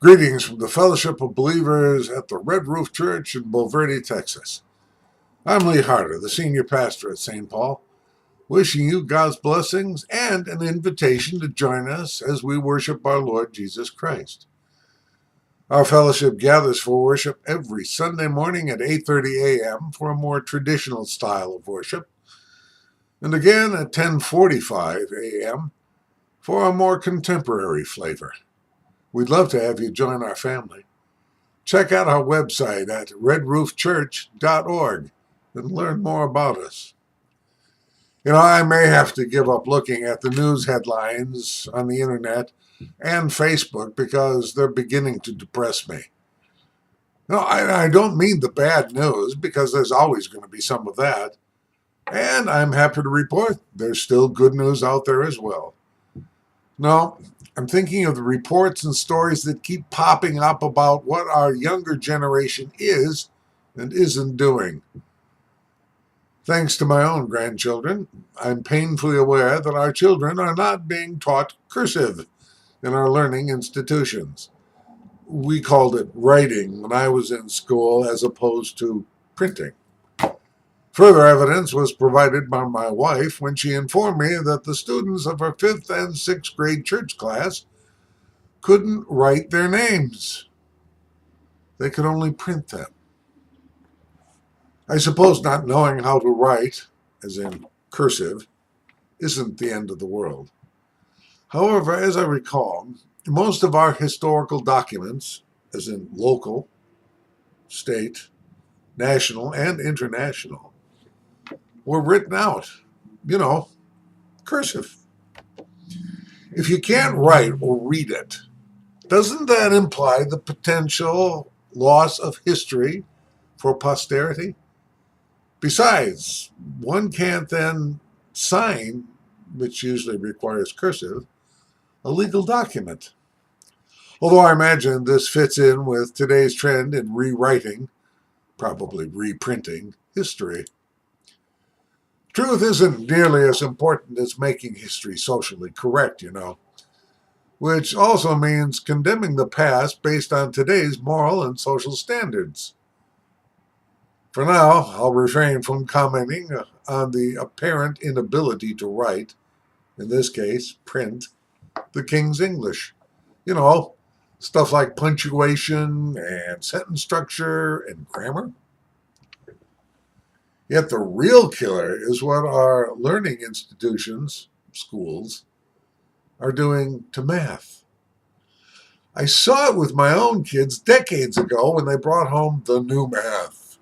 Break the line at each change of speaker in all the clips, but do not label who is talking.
Greetings from the Fellowship of Believers at the Red Roof Church in Bulverde, Texas. I'm Lee Harder, the senior pastor at St. Paul, wishing you God's blessings and an invitation to join us as we worship our Lord Jesus Christ. Our fellowship gathers for worship every Sunday morning at 8:30 a.m. for a more traditional style of worship, and again at 10:45 a.m. for a more contemporary flavor. We'd love to have you join our family. Check out our website at redroofchurch.org and learn more about us. I may have to give up looking at the news headlines on the internet and Facebook because they're beginning to depress me. No, I don't mean the bad news, because there's always going to be some of that. And I'm happy to report there's still good news out there as well. No, I'm thinking of the reports and stories that keep popping up about what our younger generation is and isn't doing. Thanks to my own grandchildren, I'm painfully aware that our children are not being taught cursive in our learning institutions. We called it writing when I was in school as opposed to printing. Further evidence was provided by my wife when she informed me that the students of her 5th and 6th grade church class couldn't write their names. They could only print them. I suppose not knowing how to write, as in cursive, isn't the end of the world. However, as I recall, most of our historical documents, as in local, state, national, and international, were written out, cursive. If you can't write or read it, doesn't that imply the potential loss of history for posterity? Besides, one can't then sign, which usually requires cursive, a legal document. Although I imagine this fits in with today's trend in rewriting, probably reprinting, history. Truth isn't nearly as important as making history socially correct, which also means condemning the past based on today's moral and social standards. For now, I'll refrain from commenting on the apparent inability to write, in this case, print, the King's English. Stuff like punctuation and sentence structure and grammar. Yet the real killer is what our learning institutions, schools, are doing to math. I saw it with my own kids decades ago when they brought home the new math.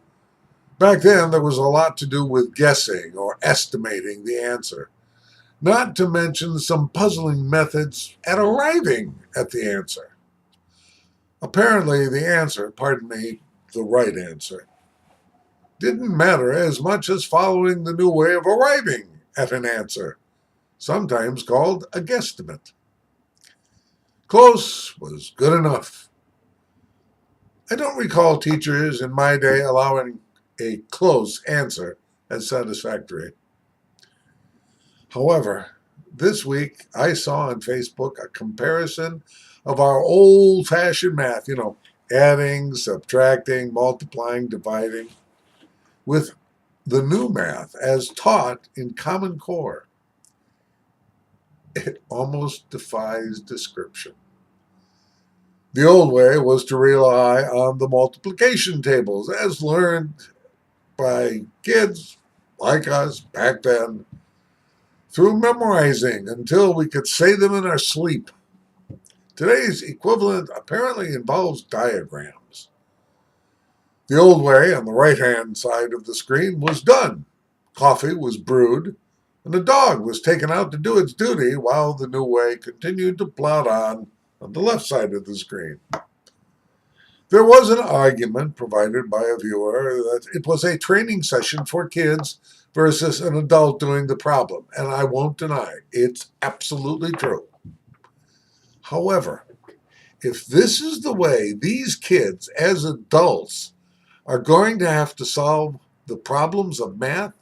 Back then, there was a lot to do with guessing or estimating the answer, not to mention some puzzling methods at arriving at the answer. Apparently, the right answer, didn't matter as much as following the new way of arriving at an answer, sometimes called a guesstimate. Close was good enough. I don't recall teachers in my day allowing a close answer as satisfactory. However, this week I saw on Facebook a comparison of our old-fashioned math, adding, subtracting, multiplying, dividing, with the new math as taught in Common Core. It almost defies description. The old way was to rely on the multiplication tables as learned by kids like us back then through memorizing until we could say them in our sleep. Today's equivalent apparently involves diagrams. The old way, on the right-hand side of the screen, was done. Coffee was brewed, and the dog was taken out to do its duty while the new way continued to plod on the left side of the screen. There was an argument provided by a viewer that it was a training session for kids versus an adult doing the problem, and I won't deny it's absolutely true. However, if this is the way these kids, as adults, are going to have to solve the problems of math,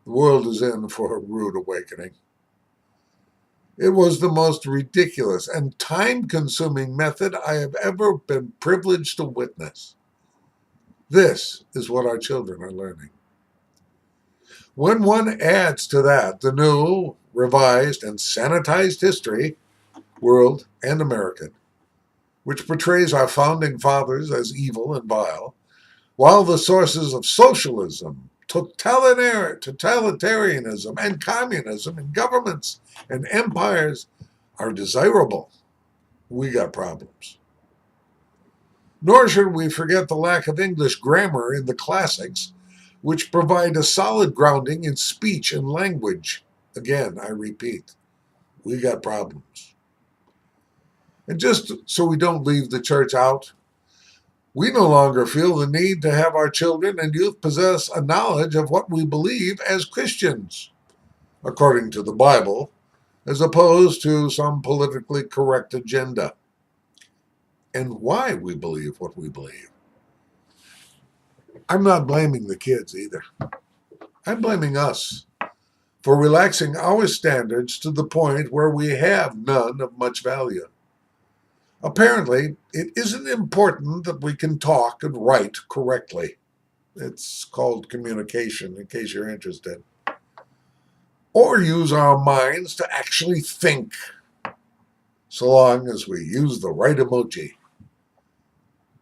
the world is in for a rude awakening. It was the most ridiculous and time-consuming method I have ever been privileged to witness. This is what our children are learning. When one adds to that the new, revised, and sanitized history, world and American, which portrays our founding fathers as evil and vile, while the sources of socialism, totalitarianism, and communism in governments and empires are desirable, we got problems. Nor should we forget the lack of English grammar in the classics, which provide a solid grounding in speech and language. Again, I repeat, we got problems. And just so we don't leave the church out, we no longer feel the need to have our children and youth possess a knowledge of what we believe as Christians, according to the Bible, as opposed to some politically correct agenda, and why we believe what we believe. I'm not blaming the kids either. I'm blaming us for relaxing our standards to the point where we have none of much value. Apparently, it isn't important that we can talk and write correctly. It's called communication, in case you're interested. Or use our minds to actually think, so long as we use the right emoji.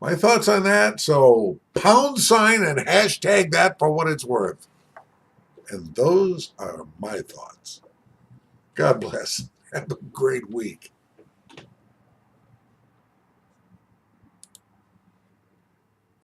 My thoughts on that, so # and hashtag that for what it's worth. And those are my thoughts. God bless. Have a great week.